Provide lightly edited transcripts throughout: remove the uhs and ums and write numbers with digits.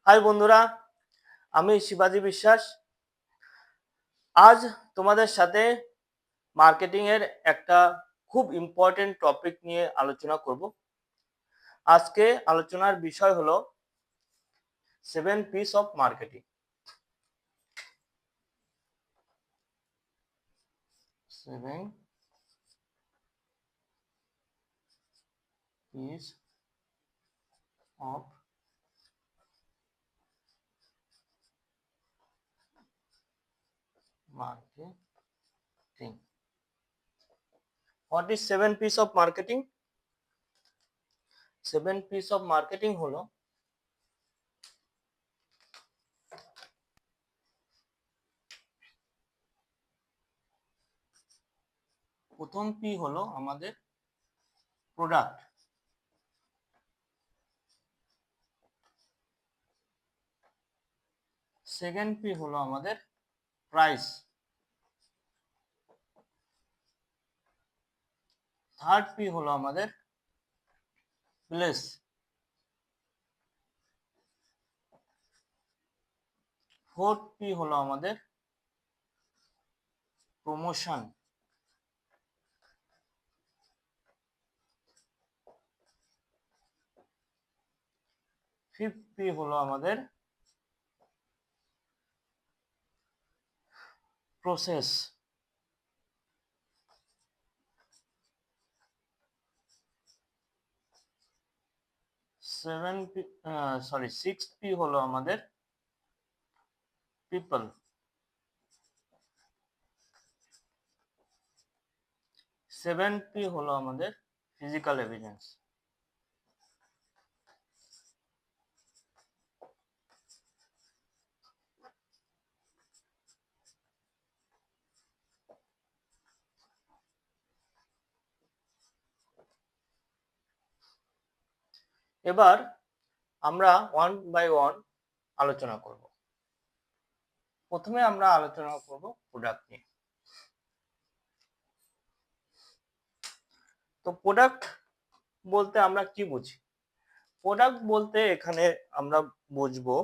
High বন্ধুরা, আমি শিবাজি বিশ্বাস। আজ তোমাদের সাথে মার্কেটিং এর একটা খুব ইম্পর্টেন্ট টপিক নিয়ে আলোচনা করব। আজকে আলোচনার বিষয় হলো 7 P's of marketing. 7 P's of marketing. What is 7 P's of marketing? 7 P's of marketing হলো প্রথম পি হলো আমাদের প্রোডাক্ট, সেকেন্ড পি হলো আমাদের প্রাইস, থার্ড পি হলো আমাদের প্লেস, ফোর্থ পি হলো আমাদের প্রমোশন, ফিফথ পি হলো আমাদের প্রসেস, সিক্স পি হলো আমাদের পিপল, সেভেন পি হলো আমাদের ফিজিক্যাল এভিডেন্স। এবার আমরা ওয়ান বাই ওয়ান আলোচনা করব। প্রথমে আমরা আলোচনা করব প্রোডাক্ট নিয়ে। তো প্রোডাক্ট বলতে আমরা কি বুঝি? প্রোডাক্ট বলতে এখানে আমরা বুঝবো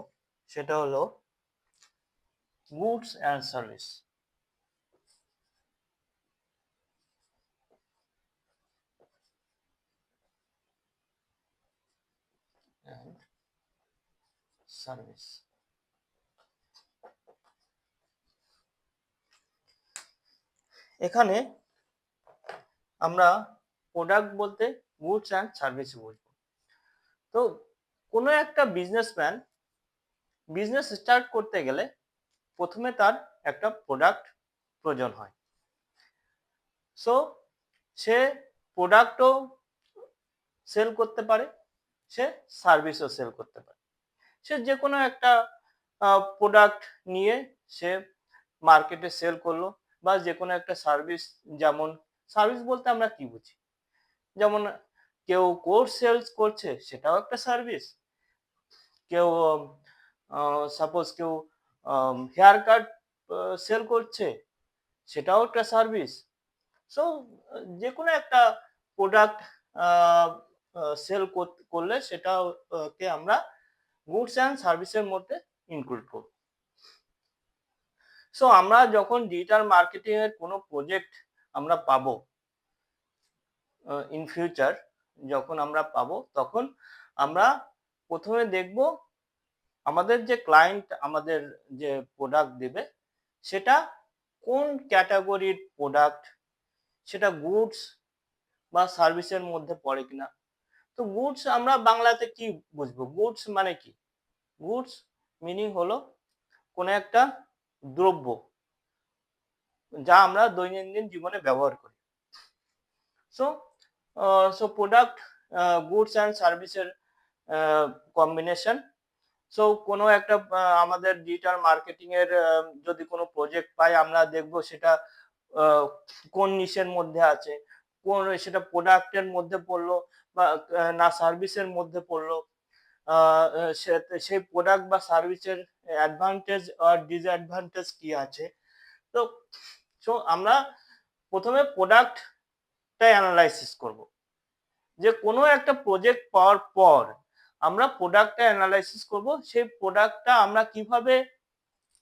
সেটা হলো গুডস অ্যান্ড সার্ভিস। সার্ভিস এখানে আমরা প্রোডাক্ট বলতে গুডস অ্যান্ড সার্ভিস বুঝবো। তো কোনো একটা বিজনেসম্যান বিজনেস স্টার্ট করতে গেলে প্রথমে তার একটা প্রোডাক্ট প্রয়োজন হয়। সো সে প্রোডাক্টও সেল করতে পারে, সে সার্ভিসও সেল করতে পারে। সে যে কোনো একটা প্রোডাক্ট নিয়ে সে মার্কেটে সেল করলো, বা যে কোনো একটা সার্ভিস। যেমন সার্ভিস বলতে আমরা কি বুঝি? যেমন কেউ কোর্স সেলস করছে, সেটাও একটা সার্ভিস। কেউ সাপোজ কেউ হেয়ার কাট সেল করছে, সেটাও একটা সার্ভিস। সো যে কোনো একটা প্রোডাক্ট সেল করলে সেটাকে আমরা গুডস অ্যান্ড সার্ভিসের মধ্যে ইনক্লুড করব। সো আমরা যখন ডিজিটাল মার্কেটিং এর কোনো প্রজেক্ট আমরা পাবো ইন ফিউচার, যখন আমরা পাবো তখন আমরা প্রথমে দেখব আমাদের যে ক্লায়েন্ট আমাদের যে প্রোডাক্ট দেবে সেটা কোন ক্যাটাগরির প্রোডাক্ট, সেটা গুডস বা সার্ভিসের মধ্যে পড়ে কিনা। তো গুডস আমরা বাংলাতে কি বুঝবো? গুডস মানে কি? গুডস মিনিং হলো কোনো একটা দ্রব্য যা আমরা দৈনন্দিন জীবনে ব্যবহার করি। সো প্রোডাক্ট, গুডস অ্যান্ড সার্ভিসের কম্বিনেশন। সো কোনো একটা আমাদের ডিজিটাল মার্কেটিং এর যদি কোনো প্রজেক্ট পাই, আমরা দেখব সেটা কোন নিশের মধ্যে আছে, কোন সেটা প্রোডাক্টের মধ্যে পড়লো বা না সার্ভিসের মধ্যে পড়লো, সেই প্রোডাক্ট বা সার্ভিসের অ্যাডভান্টেজ আর ডিসঅ্যাডভান্টেজ কি আছে। তো আমরা প্রথমে প্রোডাক্টটাই অ্যানালাইসিস করব, যে কোনো একটা প্রজেক্ট পাওয়ার পর আমরা প্রোডাক্টটা অ্যানালাইসিস করব, সেই প্রোডাক্টটা আমরা কিভাবে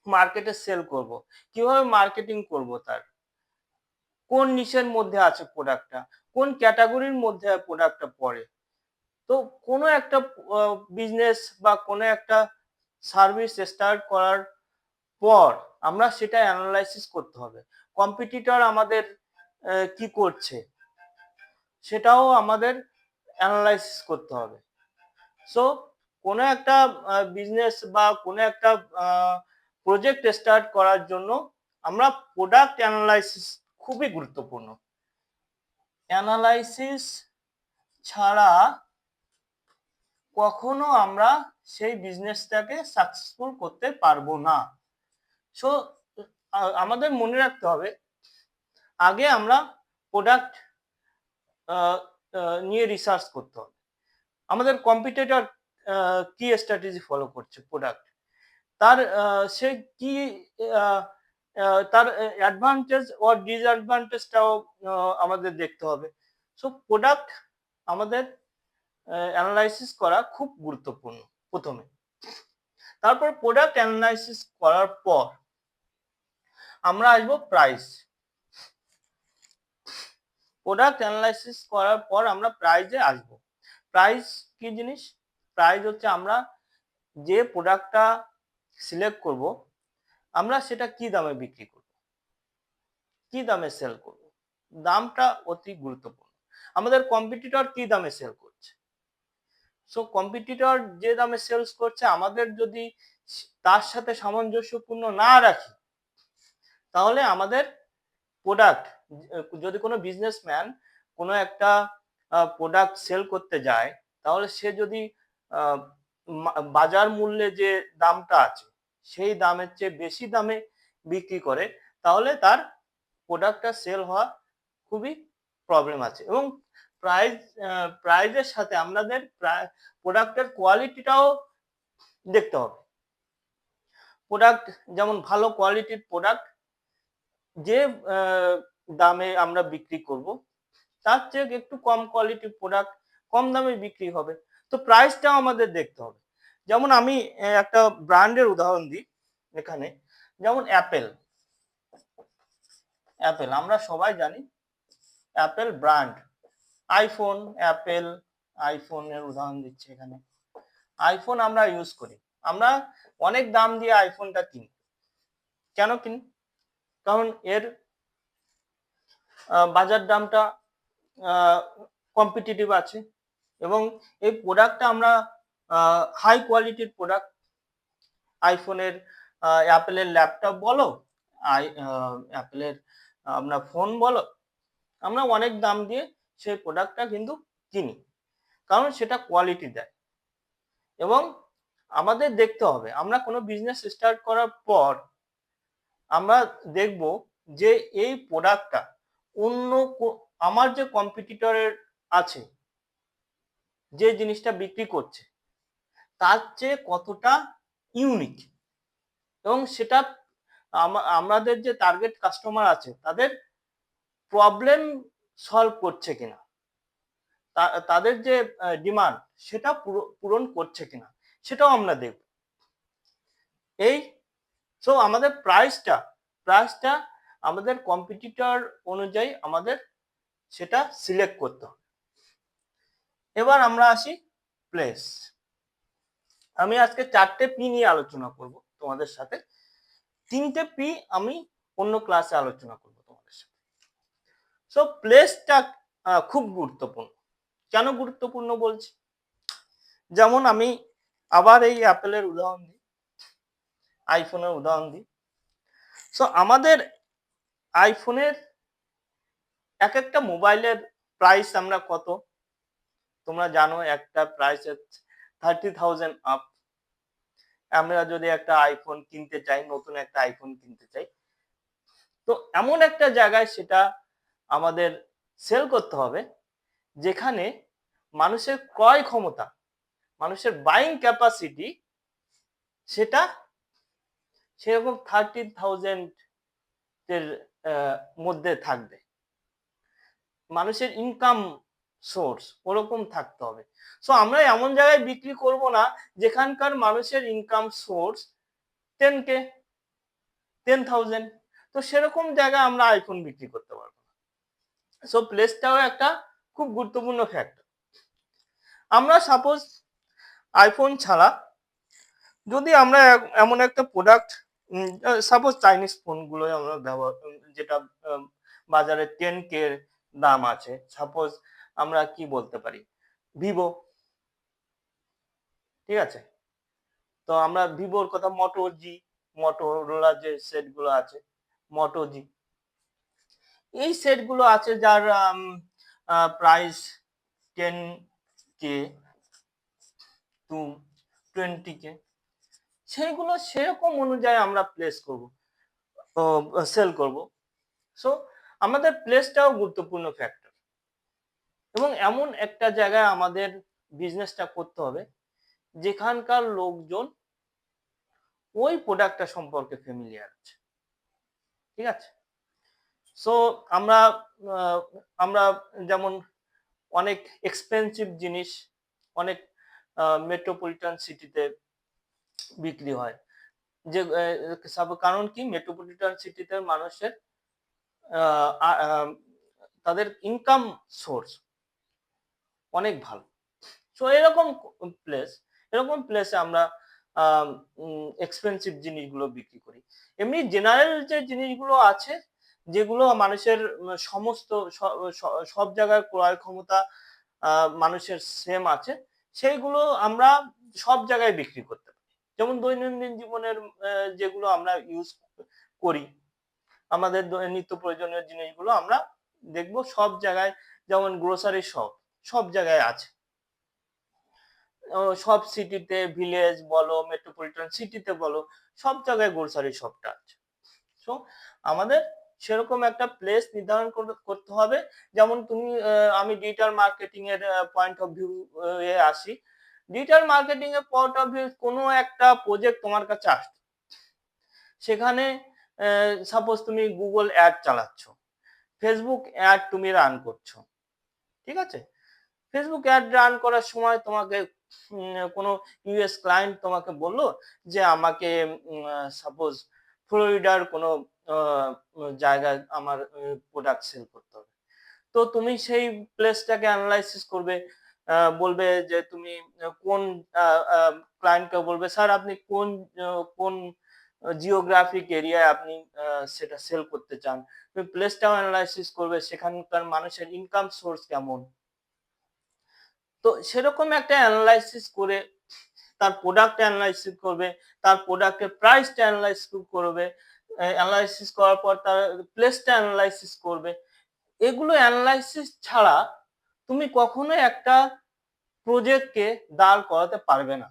মার্কেটে সেল করব, কিভাবে মার্কেটিং করব, তার কোন নিশের মধ্যে আছে প্রোডাক্টটা, কোন ক্যাটাগরির মধ্যে প্রোডাক্টটা পড়ে। তো কোনো একটা বিজনেস বা কোনো একটা সার্ভিস স্টার্ট করার পর আমরা সেটা অ্যানালাইসিস করতে হবে। কম্পিটিটর আমাদের কি করছে সেটাও আমাদের অ্যানালাইসিস করতে হবে। সো কোনো একটা বিজনেস বা কোনো একটা প্রজেক্ট স্টার্ট করার জন্য আমরা প্রোডাক্ট অ্যানালাইসিস খুবই গুরুত্বপূর্ণ। অ্যানালাইসিস ছাড়া কখনো আমরা সেই বিজনেসটাকে সাকসেসফুল করতে পারবো না। সো আমাদের মনে রাখতে হবে, আগে আমরা প্রোডাক্ট নিয়ে রিসার্চ করতে হবে। আমাদের কম্পিটিটর কি স্ট্র্যাটেজি ফলো করছে প্রোডাক্ট, তার সে কি তার অ্যাডভান্টেজ ও ডিসঅ্যাডভান্টেজটাও আমাদের দেখতে হবে। সো প্রোডাক্ট আমাদের অ্যানালাইসিস করা খুব গুরুত্বপূর্ণ প্রথমে। তারপর প্রোডাক্ট অ্যানালাইসিস করার পর আমরা আসবো প্রাইস। প্রোডাক্ট অ্যানালাইসিস করার পর আমরা প্রাইজে আসবো। প্রাইস কি জিনিস? প্রাইস হচ্ছে আমরা যে প্রোডাক্টটা সিলেক্ট করব, আমরা সেটা কি দামে বিক্রি করব, কি দামে সেল করব। দামটা অতি গুরুত্বপূর্ণ। আমাদের কম্পিটিটর কি দামে সেল করছে, সো কম্পিটিটর যে দামে সেলস করছে আমাদের যদি তার সাথে সামঞ্জস্যপূর্ণ না রাখি, তাহলে আমাদের প্রোডাক্ট, যদি কোনো বিজনেসম্যান কোনো একটা প্রোডাক্ট সেল করতে যায়, তাহলে সে যদি বাজার মূল্যে যে দামটা আছে সেই দামের চেয়ে বেশি দামে বিক্রি করে, তাহলে তার প্রোডাক্টটা সেল হওয়া খুবই প্রবলেম আছে। এবং প্রাইজের সাথে আমাদের প্রোডাক্টের কোয়ালিটিটাও দেখতে হবে। প্রোডাক্ট যেমন ভালো কোয়ালিটির প্রোডাক্ট যে দামে আমরা বিক্রি করব, তার চেয়ে একটু কম কোয়ালিটির প্রোডাক্ট কম দামে বিক্রি হবে। তো প্রাইসটাও আমাদের দেখতে হবে। যেমন আমি একটা ব্র্যান্ডের উদাহরণ দিই এখানে, যেমন অ্যাপেল। অ্যাপেল আমরা সবাই জানি, অ্যাপেল ব্র্যান্ড। আইফোন, অ্যাপেল, আইফোনের উদাহরণ দিচ্ছি এখানে। আইফোন আমরা ইউজ করি, আমরা অনেক দাম দিয়ে আইফোনটা কিনি। কেন কিনি? কারণ এর বাজার দামটা কম্পিটিটিভ আছে এবং এই প্রোডাক্টটা আমরা হাই কোয়ালিটির প্রোডাক্ট। আইফোনের, অ্যাপেলের ল্যাপটপ বলো, অ্যাপেলের আপনার ফোন বলো, আমরা অনেক দাম দিয়ে সেই প্রোডাক্টটা কিন্তু কিনি, কারণ সেটা কোয়ালিটি দেয়। এবং আমাদের দেখতে হবে, আমরা কোনো বিজনেস স্টার্ট করার পর আমরা দেখব যে এই প্রোডাক্টটা অন্য আমার যে কম্পিটিটরের আছে, যে জিনিসটা বিক্রি করছে, তার চেয়ে কতটা ইউনিক, এবং সেটা আমাদের যে টার্গেট কাস্টমার আছে তাদের প্রবলেম সলভ করছে কিনা, তাদের যে ডিমান্ড সেটা পূরণ করছে কিনা, সেটাও আমরা দেখব। এই সো আমাদের প্রাইসটা আমাদের কম্পিটিটর অনুযায়ী আমাদের সেটা সিলেক্ট করতে হবে। এবার আমরা আসি প্লেস। আমি আজকে 4টে পি নিয়ে আলোচনা করব তোমাদের সাথে। 3টে পি আমি অন্য ক্লাসে আলোচনা করব তোমাদের সাথে। সো প্লেসটা খুব গুরুত্বপূর্ণ। কেন গুরুত্বপূর্ণ বলছি? যেমন আমি আবার এই অ্যাপেলের উদাহরণ দিই, আইফোনের উদাহরণ দিই। সো আমাদের আইফোনের এক একটা মোবাইলের প্রাইস আমরা কত, তোমরা জানো, একটা প্রাইস 30,000 আপ। আমরা যদি একটা আইফোন কিনতে চাই, নতুন একটা আইফোন কিনতে চাই, তো এমন একটা জায়গায় সেটা আমাদের সেল করতে হবে যেখানে মানুষের ক্রয় ক্ষমতা, মানুষের বাইং ক্যাপাসিটি সেটা সেরকম 30,000 এর মধ্যে থাকবে। মানুষের ইনকাম সোর্স ওরকম থাকতে হবে। সো আমরা এমন জায়গায় বিক্রি করব না যেখানকার মানুষের ইনকাম সোর্স 10K 10,000। তো সেরকম জায়গায় আমরা আইফোন বিক্রি করতে পারবো না। সো প্লেসটাও একটা খুব গুরুত্বপূর্ণ ফ্যাক্টর। আমরা সাপোজ আইফোন ছাড়া যদি আমরা এমন একটা প্রোডাক্ট, সাপোজ চাইনিজ ফোনগুলো আমরা ব্যবহার, যেটা বাজারে 10K দাম আছে, সাপোজ আমরা কি বলতে পারি, ভিভো, ঠিক আছে? তো আমরা ভিভোর কথা, মোটোরোলা যে সেটগুলো আছে, মোটো জি, এই সেটগুলো আছে যার প্রাইস 10K টু 20K, সেইগুলো সেরকম অনুযায়ী আমরা প্লেস করব, সেল করব। সো আমাদের প্লেসটাও গুরুত্বপূর্ণ ফ্যাক্টর, এবং এমন একটা জায়গায় আমাদের বিজনেসটা করতে হবে যেখানকার লোকজন ওই প্রোডাক্টটা সম্পর্কে ফ্যামিলিয়ার আছে, ঠিক আছে? সো আমরা আহ, আমরা যেমন অনেক এক্সপেন্সিভ জিনিস অনেক মেট্রোপলিটন সিটিতে বিক্রি হয়, যে কারণ কি, মেট্রোপলিটন সিটিতে মানুষের তাদের ইনকাম সোর্স অনেক ভালো। সো এরকম প্লেসে আমরা এক্সপেন্সিভ জিনিসগুলো বিক্রি করি। এমনি জেনারেল যে জিনিসগুলো আছে, যেগুলো মানুষের সমস্ত সব জায়গায় ক্রয় ক্ষমতা মানুষের সেম আছে, সেইগুলো আমরা সব জায়গায় বিক্রি করতে পারি। যেমন দৈনন্দিন জীবনের যেগুলো আমরা ইউজ করি, আমাদের নিত্য প্রয়োজনীয় জিনিসগুলো আমরা দেখবো সব জায়গায়, যেমন গ্রোসারি শপ সব জায়গায় আছে। সব সিটিতে, ভিলেজ বলো, মেট্রোপলিটন সিটিতে বলো, সব জায়গায় গ্রোসারি শপটা আছে। সো আমাদের সেরকম একটা প্লেস নির্ধারণ করতে হবে। যেমন তুমি আমি ডিজিটাল মার্কেটিং এর পয়েন্ট অফ ভিউ এ আসি। ডিজিটাল মার্কেটিং এর পয়েন্ট অফ ভিউ, কোনো একটা প্রজেক্ট তোমার কাছে আসছে, সেখানে সাপোজ তুমি গুগল অ্যাড চালাচ্ছ, ফেসবুক অ্যাড তুমি রান করছো, ঠিক আছে? ফেসবুক অ্যাড রান করার সময় তোমাকে কোনো ইউএস ক্লায়েন্ট তোমাকে বললো যে আমাকে সাপোজ ফ্লোরিডার কোনো জায়গায় আমার প্রোডাক্ট সেল করতে হবে। তো তুমি সেই প্লেসটাকে অ্যানালাইসিস করবে, বলবে যে তুমি কোন ক্লায়েন্টকে বলবে, স্যার আপনি কোন জিওগ্রাফিক এরিয়ায় আপনি সেটা সেল করতে চান। তুমি প্লেসটাও অ্যানালাইসিস করবে, সেখানকার মানুষের ইনকাম সোর্স কেমন। তো সেরকম একটা অ্যানালাইসিস করে তার প্রোডাক্ট অ্যানালাইসিস করবে, তার প্রোডাক্টের প্রাইসটা অ্যানালাইসিস করবে, অ্যানালাইসিস করার পর তার প্লেসটা অ্যানালাইসিস করবে। এগুলো অ্যানালাইসিস ছাড়া তুমি কখনোই একটা প্রজেক্টকে দাঁড় করাতে পারবে না।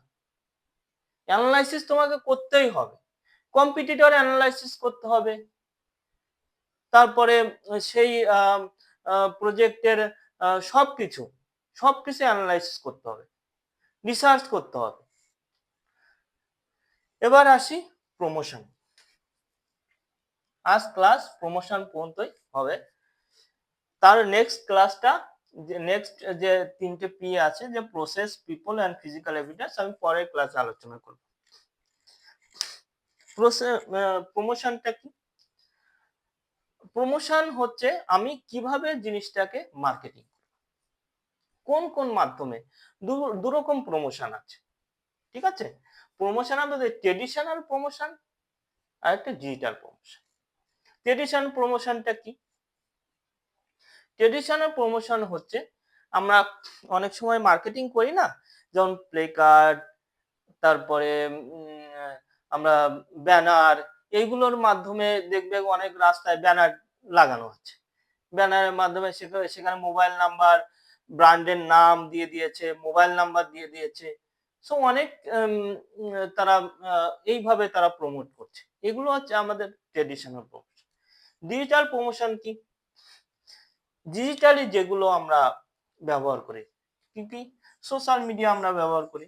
অ্যানালাইসিস তোমাকে করতেই হবে, কম্পিটিটর অ্যানালাইসিস করতে হবে, তারপরে সেই প্রজেক্টের সবকিছু সবকিছু অ্যানালাইসিস করতে হবে, রিসার্চ করতে হবে। এবার আসি প্রমোশন। আজ ক্লাস প্রমোশন পর্যন্তই হবে। তার নেক্সট ক্লাসটা, যে নেক্সট যে 3টে পি আছে, যে process, people and physical evidence, আমি পরের ক্লাসে আলোচনা করব। প্রমোশনটা কি? প্রমোশন হচ্ছে আমি কিভাবে জিনিসটাকে মার্কেটিং, কোন কোন মাধ্যমে। দুরকম প্রমোশন আছে, ঠিক আছে? প্রমোশন আমাদের ট্রেডিশনাল প্রমোশন আর একটা ডিজিটাল প্রমোশন। ট্রেডিশনাল প্রমোশনটা কি? ট্রেডিশনাল প্রমোশন হচ্ছে আমরা অনেক সময় মার্কেটিং করি না, যেমন প্লে কার্ড, তারপরে আমরা ব্যানার, এইগুলোর মাধ্যমে দেখবে অনেক রাস্তায় ব্যানার লাগানো আছে। ব্যানারের মাধ্যমে সেখানে মোবাইল নাম্বার, ব্র্যান্ডের নাম দিয়ে দিয়েছে, মোবাইল নাম্বার দিয়ে দিয়েছে। সো অনেক তারা এইভাবে তারা প্রমোট করছে। এগুলো হচ্ছে আমাদের ট্রেডিশনাল প্রমোশন। ডিজিটাল প্রমোশন কি? ডিজিটালি যেগুলো আমরা ব্যবহার করি, কি কি? সোশ্যাল মিডিয়া আমরা ব্যবহার করি,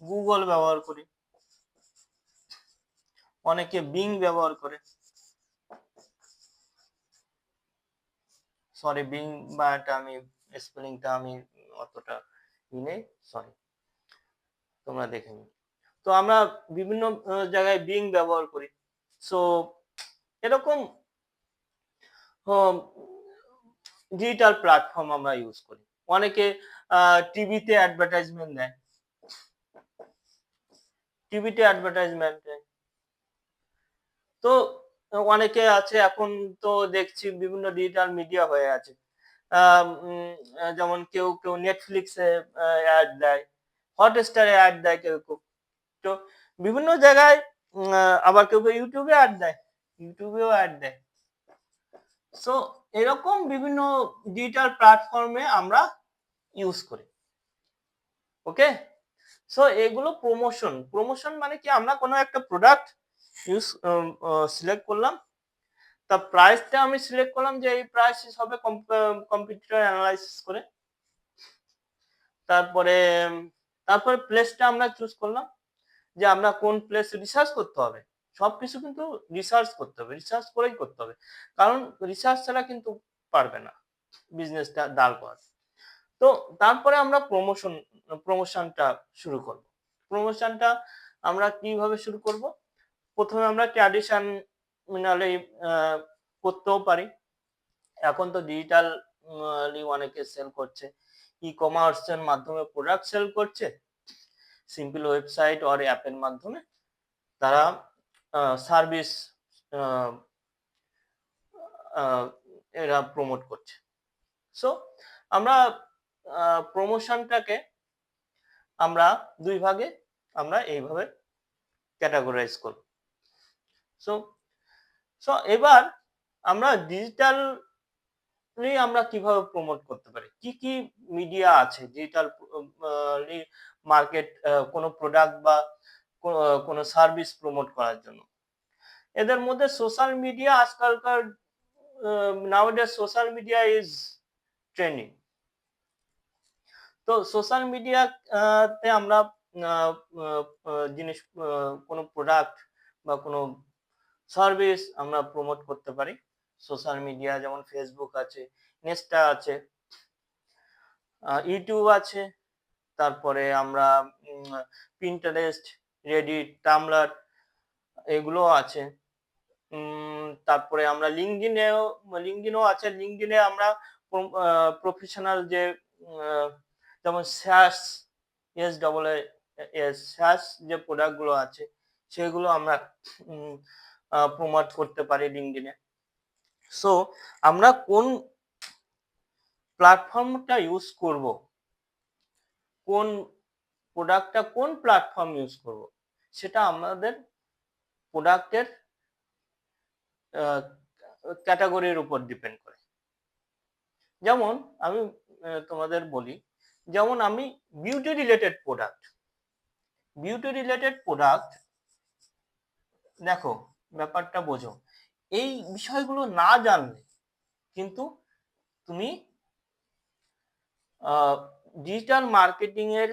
গুগল ব্যবহার করি, অনেকে বিং ব্যবহার করে, সরি বিং বা এটা আমি স্পেলিংটা আমি অতটা নেই, সরি, তোমরা দেখে নিও। তো আমরা বিভিন্ন জায়গায় বিং ব্যবহার করি। সো এরকম ডিজিটাল প্ল্যাটফর্ম আমরা ইউজ করি। অনেকে টিভিতে অ্যাডভার্টাইজমেন্ট দেয়, টিভিতে অ্যাডভার্টাইজমেন্ট দেয়। তো অনেকে আছে, এখন তো দেখছি বিভিন্ন ডিজিটাল মিডিয়া হয়ে আছে, যেমন কেউ কেউ নেটফ্লিক্সে অ্যাড দেয়, হটস্টারে অ্যাড দেয় কেউ কেউ। তো বিভিন্ন জায়গায় আবার কেউ কেউ ইউটিউবে অ্যাড দেয়, ইউটিউবেও অ্যাড দেয়। সো এরকম বিভিন্ন ডিজিটাল প্ল্যাটফর্মে আমরা ইউজ করি। ওকে, সো এগুলো প্রমোশন। প্রমোশন মানে কি, আমরা কোনো একটা প্রোডাক্ট ইউজ সিলেক্ট করলাম, তা প্রাইসটা আমি সিলেক্ট করলাম যে এই প্রাইস হবে কম্পিটিটর অ্যানালাইসিস করে। তারপরে তারপরে প্লেসটা আমরা চুজ করলাম, যে আমরা কোন প্লেস রিসার্চ করতে হবে। সবকিছু কিন্তু রিসার্চ করতে হবে, রিসার্চ করেই করতে হবে, কারণ রিসার্চ ছাড়া কিন্তু পারবে না বিজনেসটা দাঁড় করাতে। তো তারপরে আমরা প্রমোশনটা শুরু করব। প্রমোশনটা আমরা কিভাবে শুরু করব? প্রথমে আমরা ট্র্যাডিশনালি করতেও পারি। এখন তো ডিজিটাল অনেকে সেল করছে, ই কমার্সের মাধ্যমে প্রোডাক্ট সেল করছে, সিম্পল ওয়েবসাইট আর অ্যাপের মাধ্যমে তারা সার্ভিস এরা প্রমোট করছে। সো আমরা প্রমোশনটাকে আমরা দুই ভাগে আমরা এইভাবে ক্যাটাগরাইজ করব। সো সো এবার আমরা ডিজিটাল আমরা কিভাবে প্রমোট করতে পারি, কি কি মিডিয়া আছে ডিজিটাল মার্কেট, কোনো প্রোডাক্ট বা কোনো সার্ভিস প্রমোট করার জন্য। এদের মধ্যে সোশ্যাল মিডিয়া আজকালকার নাওয়াডেজ সোশ্যাল মিডিয়া ইজ ট্রেন্ডিং। তো সোশ্যাল মিডিয়াতে আমরা জিনিস, কোনো প্রোডাক্ট বা কোনো সার্ভিস আমরা প্রমোট করতে পারি সোশ্যাল মিডিয়া, যেমন ফেসবুক আছে, ইনস্টা আছে, ইউটিউব আছে, তারপরে আমরা পিন্টারেস্ট, রেডিট, টামলার এগুলো আছে। তারপরে আমরা লিঙ্কডইনও আছে। লিঙ্কডইনে আমরা প্রফেশনাল যে যেমন SaaS, SaaS যে প্রোডাক্ট গুলো আছে সেগুলো আমরা প্রমোট করতে পারি লিঙ্কডইনে। সো আমরা কোন প্ল্যাটফর্মটা ইউজ করব, কোন প্রোডাক্টটা কোন প্ল্যাটফর্ম ইউজ করব, সেটা আমাদের প্রোডাক্টের ক্যাটাগরির উপর ডিপেন্ড করে। যেমন আমি তোমাদের বলি, যেমন আমি বিউটি রিলেটেড প্রোডাক্ট, দেখো ব্যাপারটা বোঝো, এই বিষয়গুলো না জানলে কিন্তু তুমি ডিজিটাল মার্কেটিং এর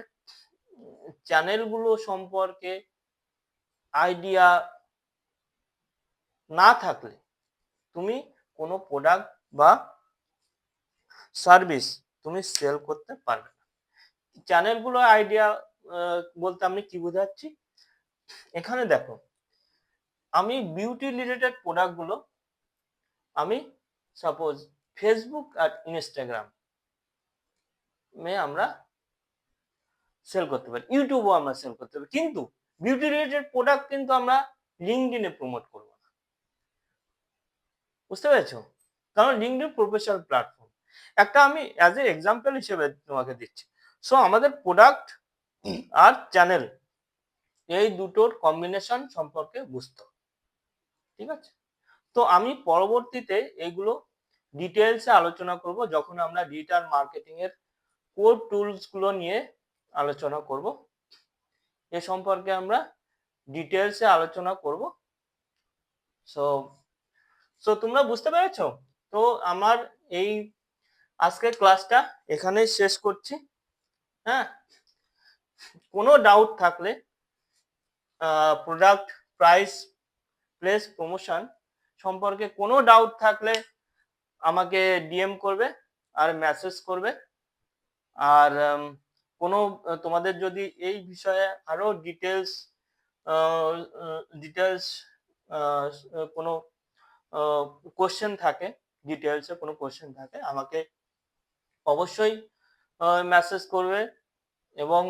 চ্যানেলগুলো সম্পর্কে আইডিয়া না থাকলে তুমি কোনো প্রোডাক্ট বা সার্ভিস তুমি সেল করতে পারবে না। চ্যানেলগুলো আইডিয়া বলতে আমি কি বোঝাচ্ছি, এখানে দেখো আমি বিউটি রিলেটেড প্রোডাক্টগুলো আমি সাপোজ ফেসবুক আর ইনস্টাগ্রাম আমরা সেল করতে পারি, ইউটিউবও আমরা সেল করতে পারি, কিন্তু বিউটি রিলেটেড প্রোডাক্ট কিন্তু আমরা লিঙ্কডইনে প্রমোট করব না। বুঝতে পেরেছো? কারণ লিঙ্কডইন প্রফেশনাল প্ল্যাটফর্ম। একটা আমি অ্যাজ এ এক্সাম্পল হিসেবে তোমাকে দিচ্ছি। সো আমাদের প্রোডাক্ট আর চ্যানেল এই দুটোর কম্বিনেশন সম্পর্কে বুঝতে হবে, ঠিক আছে? তো আমি পরবর্তীতে এইগুলো ডিটেলসে আলোচনা করব যখন আমরা ডিজিটাল মার্কেটিং এর কোর টুলস গুলো নিয়ে আলোচনা করব। এ সম্পর্কে আমরা ডিটেলসে আলোচনা করব। সো সো তোমরা বুঝতে পেরেছো? তো আমার এই আজকের ক্লাসটা এখানেই শেষ করছি। হ্যাঁ, কোনো ডাউট থাকলে প্রোডাক্ট প্রাইস প্লেস প্রমোশন সম্পর্কে কোনো ডাউট থাকলে আমাকে ডিএম করবে আর মেসেজ করবে। আর কোনো তোমাদের যদি এই বিষয়ে আরো ডিটেলস ডিটেলস কোনো কোশ্চেন থাকে, ডিটেলসে কোনো কোশ্চেন থাকে আমাকে অবশ্যই মেসেজ করবে। এবং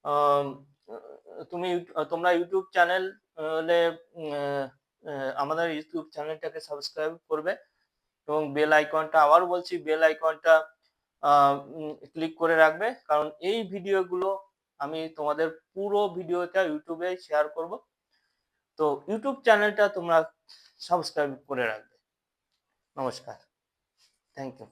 আম, তোমরা ইউটিউব চ্যানেলে আমাদের ইউটিউব চ্যানেলটাকে সাবস্ক্রাইব করবে এবং বেল আইকনটা, আবার বলছি, বেল আইকনটা ক্লিক করে রাখবে, কারণ এই ভিডিওগুলো আমি তোমাদের পুরো ভিডিওটা ইউটিউবে শেয়ার করব। তো ইউটিউব চ্যানেলটা তোমরা সাবস্ক্রাইব করে রাখবে। নমস্কার, থ্যাংক ইউ।